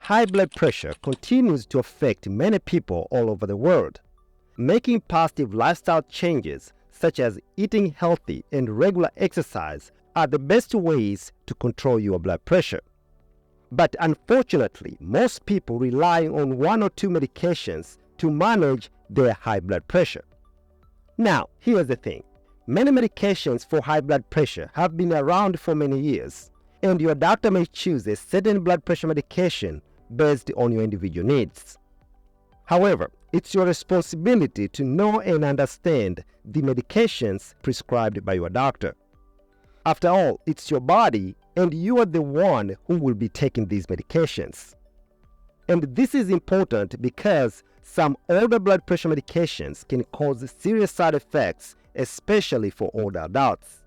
high blood pressure continues to affect many people all over the world. Making positive lifestyle changes, such as eating healthy and regular exercise, are the best ways to control your blood pressure. But unfortunately, most people rely on one or two medications to manage their high blood pressure. Now, here's the thing. Many medications for high blood pressure have been around for many years, and your doctor may choose a certain blood pressure medication based on your individual needs. However, it's your responsibility to know and understand the medications prescribed by your doctor. After all, it's your body, and you are the one who will be taking these medications. And this is important because some older blood pressure medications can cause serious side effects, especially for older adults.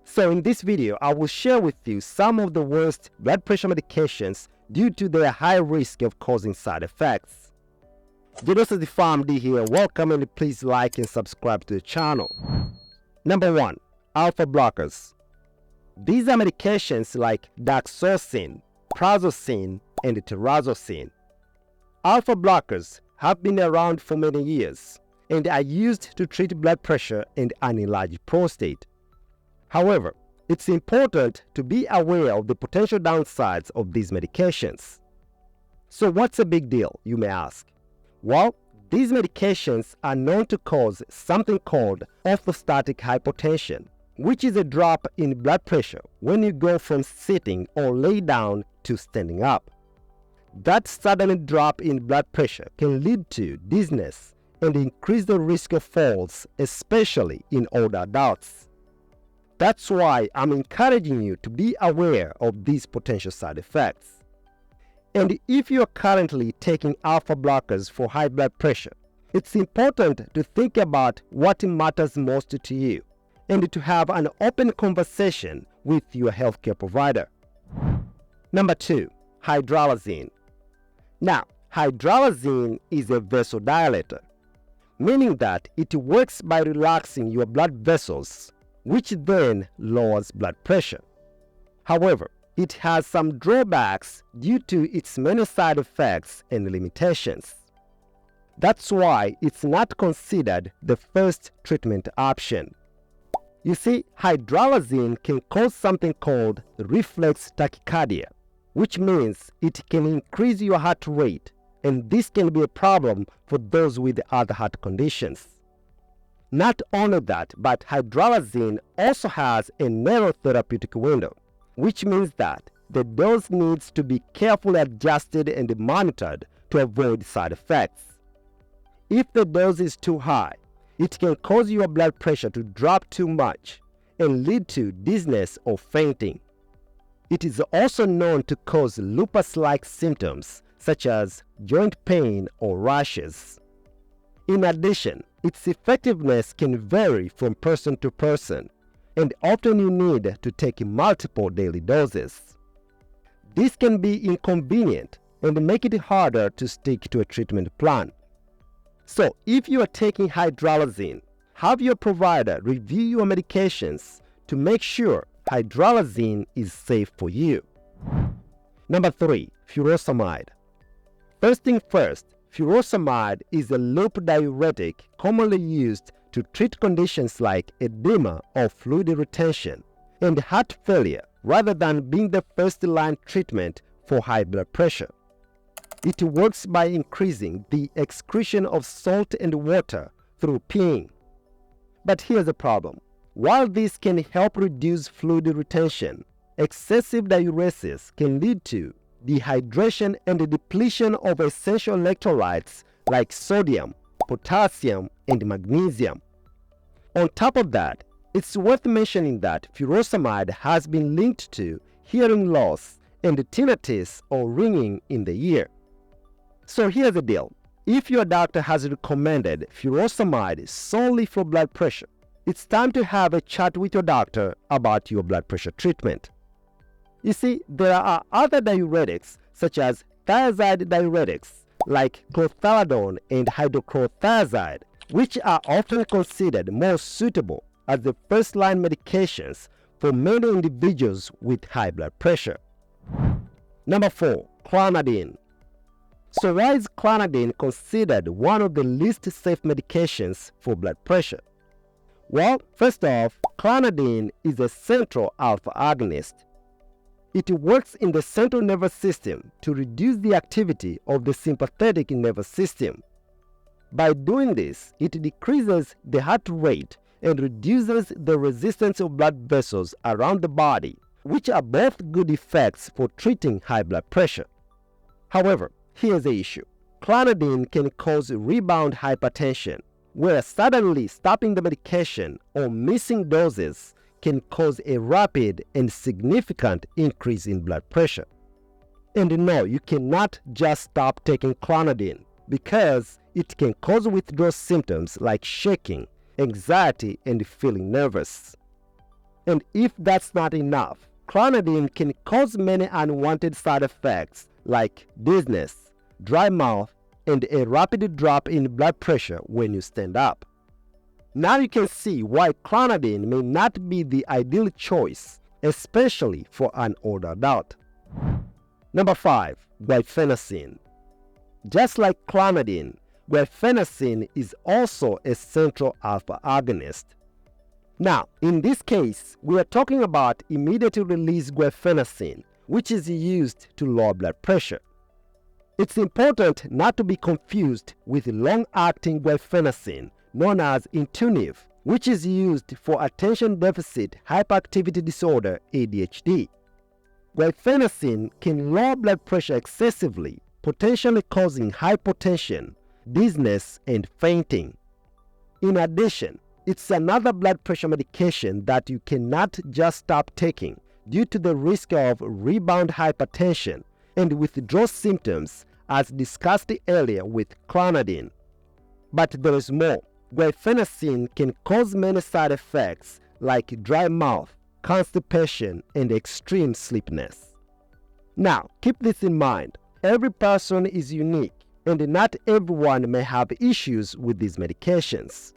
So in this video, I will share with you some of the worst blood pressure medications due to their high risk of causing side effects. DrJedosaThePharmD here. Welcome, and please like and subscribe to the channel. Number 1. Alpha blockers. These are medications like Doxazosin, Prazosin, and Terazosin. Alpha blockers have been around for many years and are used to treat blood pressure and an enlarged prostate. However, it's important to be aware of the potential downsides of these medications. So what's the big deal, you may ask? Well, these medications are known to cause something called orthostatic hypotension, which is a drop in blood pressure when you go from sitting or lay down to standing up. That sudden drop in blood pressure can lead to dizziness and increase the risk of falls, especially in older adults. That's why I'm encouraging you to be aware of these potential side effects. And if you are currently taking alpha blockers for high blood pressure, it's important to think about what matters most to you and to have an open conversation with your healthcare provider. Number 2. Hydralazine. Now, hydralazine is a vasodilator, meaning that it works by relaxing your blood vessels, which then lowers blood pressure. However, it has some drawbacks due to its many side effects and limitations. That's why it's not considered the first treatment option. You see, hydralazine can cause something called reflex tachycardia, which means it can increase your heart rate, and this can be a problem for those with other heart conditions. Not only that, but hydralazine also has a narrow therapeutic window, which means that the dose needs to be carefully adjusted and monitored to avoid side effects. If the dose is too high, it can cause your blood pressure to drop too much and lead to dizziness or fainting. It is also known to cause lupus-like symptoms such as joint pain or rashes. In addition, its effectiveness can vary from person to person, and often you need to take multiple daily doses. This can be inconvenient and make it harder to stick to a treatment plan. So if you are taking hydralazine, have your provider review your medications to make sure hydralazine is safe for you. Number 3. Furosemide. First thing first, furosemide is a loop diuretic commonly used to treat conditions like edema or fluid retention and heart failure rather than being the first-line treatment for high blood pressure. It works by increasing the excretion of salt and water through peeing. But here's the problem. While this can help reduce fluid retention, excessive diuresis can lead to dehydration and the depletion of essential electrolytes like sodium, potassium, and magnesium. On top of that, it's worth mentioning that furosemide has been linked to hearing loss and tinnitus or ringing in the ear. So here's the deal. If your doctor has recommended furosemide solely for blood pressure, it's time to have a chat with your doctor about your blood pressure treatment. You see, there are other diuretics such as thiazide diuretics like clothianidone and hydrochlorothiazide, which are often considered more suitable as the first-line medications for many individuals with high blood pressure. Number 4. Clonidine. So why is Clonidine considered one of the least safe medications for blood pressure? Well, first off, Clonidine is a central alpha agonist. It works in the central nervous system to reduce the activity of the sympathetic nervous system. By doing this, it decreases the heart rate and reduces the resistance of blood vessels around the body, which are both good effects for treating high blood pressure. However, here's the issue. Clonidine can cause rebound hypertension, where suddenly stopping the medication or missing doses can cause a rapid and significant increase in blood pressure. And no, you cannot just stop taking Clonidine because it can cause withdrawal symptoms like shaking, anxiety, and feeling nervous. And if that's not enough, Clonidine can cause many unwanted side effects like dizziness, dry mouth, and a rapid drop in blood pressure when you stand up. Now you can see why Clonidine may not be the ideal choice, especially for an older adult. Number 5. Guanfacine. Just like Clonidine, Guanfacine is also a central alpha agonist. Now, in this case, we are talking about immediately release Guanfacine, which is used to lower blood pressure. It's important not to be confused with long-acting Guanfacine, known as Intuniv, which is used for attention deficit hyperactivity disorder ADHD. Guanfacine can lower blood pressure excessively, potentially causing hypotension, dizziness, and fainting. In addition, it's another blood pressure medication that you cannot just stop taking due to the risk of rebound hypertension and withdrawal symptoms as discussed earlier with Clonidine. But there is more. Guanfacine can cause many side effects like dry mouth, constipation, and extreme sleepiness. Now, keep this in mind. Every person is unique, and not everyone may have issues with these medications.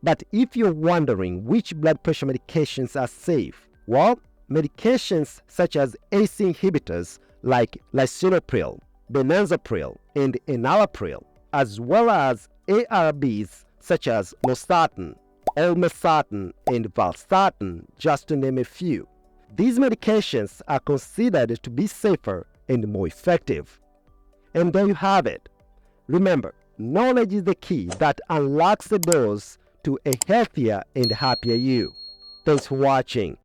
But if you're wondering which blood pressure medications are safe, well, medications such as ACE inhibitors like lisinopril, benzapril, and enalapril, as well as ARBs such as losartan, olmesartan, and valsartan, just to name a few. These medications are considered to be safer and more effective. And there you have it. Remember, knowledge is the key that unlocks the doors to a healthier and happier you. Thanks for watching.